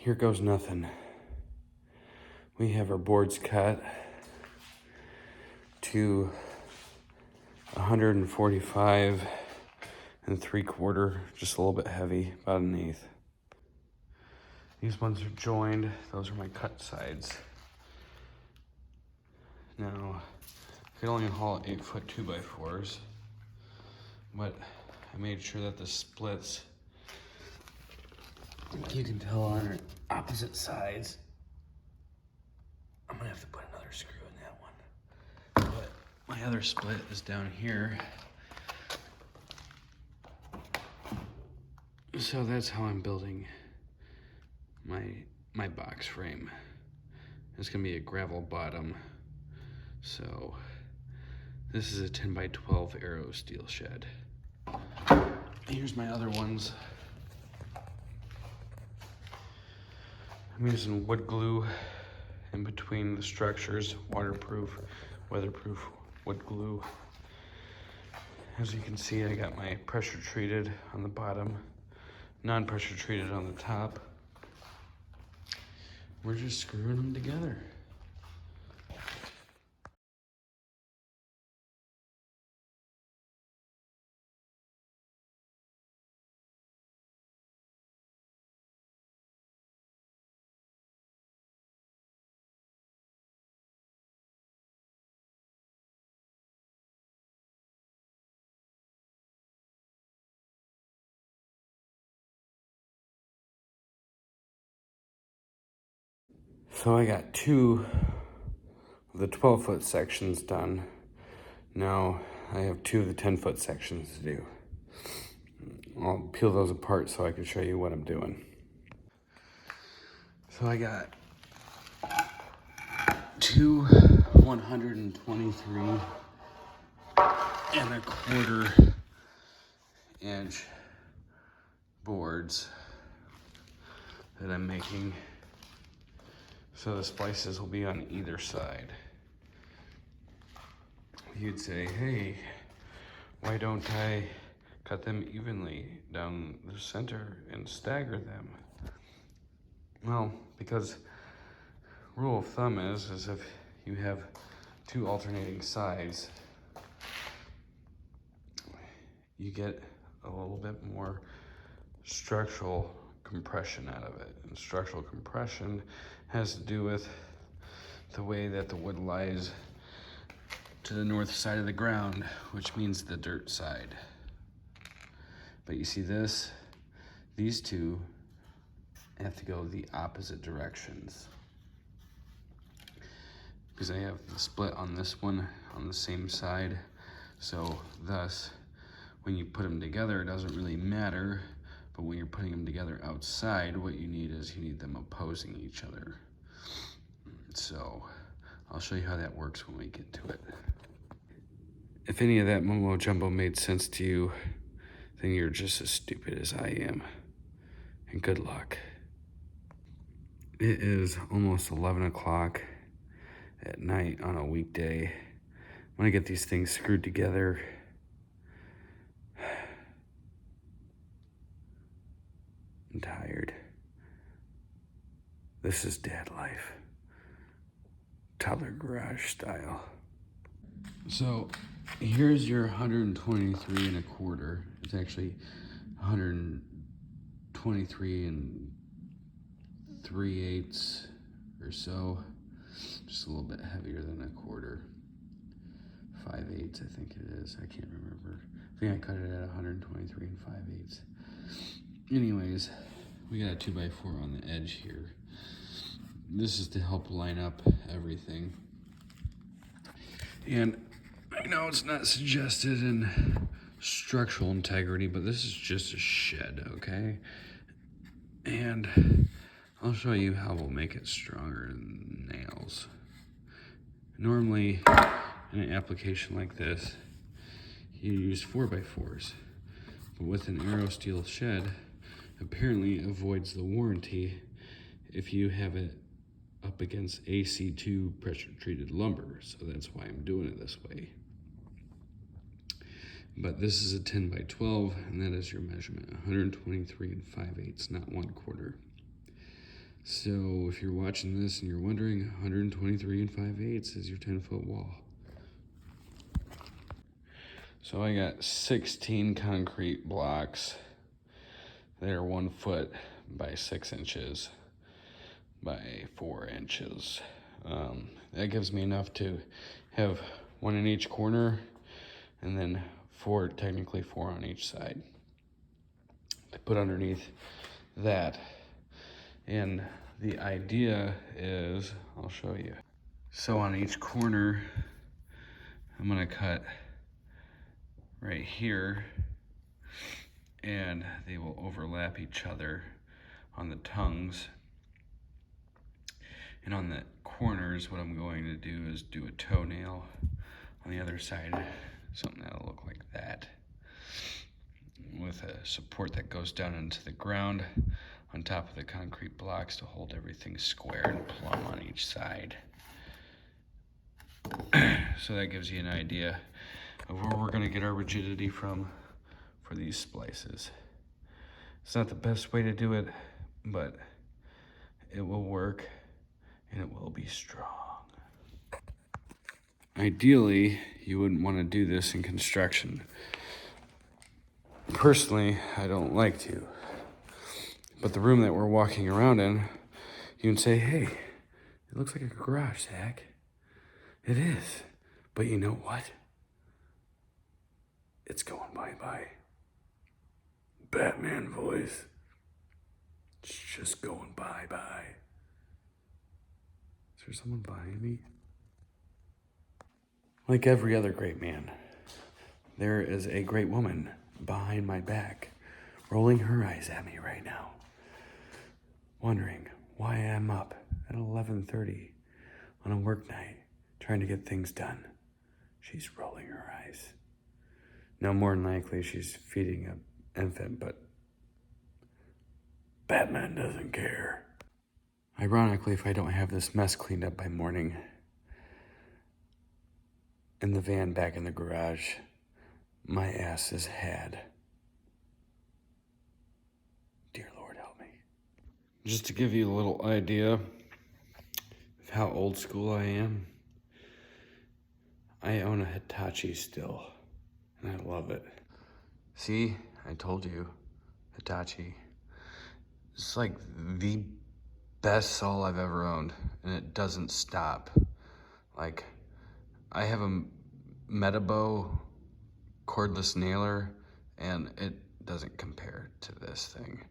here goes nothing. We have our boards cut to 145 3/4, just a little bit heavy, about 1/8. These ones are joined. Those are my cut sides. Now, I could only haul 8-foot 2x4s, but I made sure that the splits, you can tell, on opposite sides. I'm gonna have to put another screw in that one. But my other split is down here. So that's how I'm building my box frame. It's gonna be a gravel bottom. So this is a 10x12 Aero steel shed. Here's my other ones. I'm using wood glue in between the structures, waterproof, weatherproof wood glue. As you can see, I got my pressure treated on the bottom, non-pressure treated on the top. We're just screwing them together. So I got 2 of the 12-foot sections done. Now I have 2 of the 10-foot sections to do. I'll peel those apart so I can show you what I'm doing. So I got 2 123 1/4-inch boards that I'm making. So the splices will be on either side. You'd say, hey, why don't I cut them evenly down the center and stagger them? Well, because rule of thumb is if you have 2 alternating sides, you get a little bit more structural compression out of it. And structural compression has to do with the way that the wood lies to the north side of the ground, which means the dirt side. But you see these two have to go the opposite directions. Because I have the split on this one on the same side. So thus, when you put them together, it doesn't really matter. But when you're putting them together outside, what you need them opposing each other. So I'll show you how that works when we get to it. If any of that mumbo jumbo made sense to you, then you're just as stupid as I am. And good luck. It is almost 11 o'clock at night on a weekday. I'm gonna get these things screwed together. I'm tired. This is dad life. Toddler garage style. So here's your 123 1/4. It's actually 123 3/8 or so. Just a little bit heavier than 1/4. 5/8, I think it is. I can't remember. I think I cut it at 123 5/8. Anyways, we got a 2x4 on the edge here. This is to help line up everything. And I know it's not suggested in structural integrity, but this is just a shed, okay? And I'll show you how we'll make it stronger than nails. Normally, in an application like this, you use 4x4s. But with an Aero steel shed, apparently avoids the warranty if you have it up against AC2 pressure treated lumber. So that's why I'm doing it this way. But this is a 10x12, and that is your measurement, 123 5/8, not 1/4. So if you're watching this and you're wondering, 123 5/8 is your 10-foot wall. So I got 16 concrete blocks. They're 1 foot by 6 inches by 4 inches. That gives me enough to have 1 in each corner and then technically four on each side to put underneath that. And the idea is, I'll show you. So on each corner, I'm gonna cut right here, and they will overlap each other on the tongues. And on the corners, what I'm going to do is do a toenail on the other side, something that'll look like that, with a support that goes down into the ground on top of the concrete blocks to hold everything square and plumb on each side. So that gives you an idea of where we're gonna get our rigidity from for these splices. It's not the best way to do it, but it will work and it will be strong. Ideally, you wouldn't want to do this in construction. Personally, I don't like to. But the room that we're walking around in, you can say, hey, it looks like a garage, Zach. It is. But you know what? It's going bye-bye. Batman voice. It's just going bye-bye. Is there someone behind me? Like every other great man, there is a great woman behind my back, rolling her eyes at me right now, wondering why I'm up at 11:30 on a work night trying to get things done. She's rolling her eyes. Now, more than likely, she's feeding an infant, but Batman doesn't care. Ironically, if I don't have this mess cleaned up by morning, in the van back in the garage, my ass is had. Dear Lord, help me. Just to give you a little idea of how old school I am, I own a Hitachi still, and I love it. See, I told you, Hitachi. It's like the best saw I've ever owned, and it doesn't stop. Like, I have a Metabow cordless nailer, and it doesn't compare to this thing.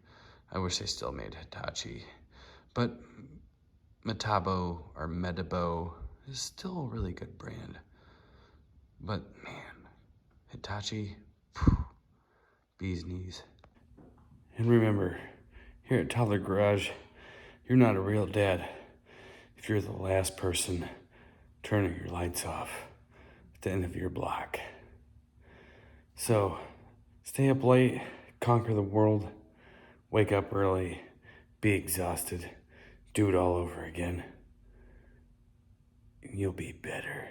I wish they still made Hitachi, but Metabow is still a really good brand. But man, Hitachi, bee's knees. And remember, here at Toddler Garage, you're not a real dad if you're the last person turning your lights off at the end of your block. So, stay up late, conquer the world, wake up early, be exhausted, do it all over again. You'll be better.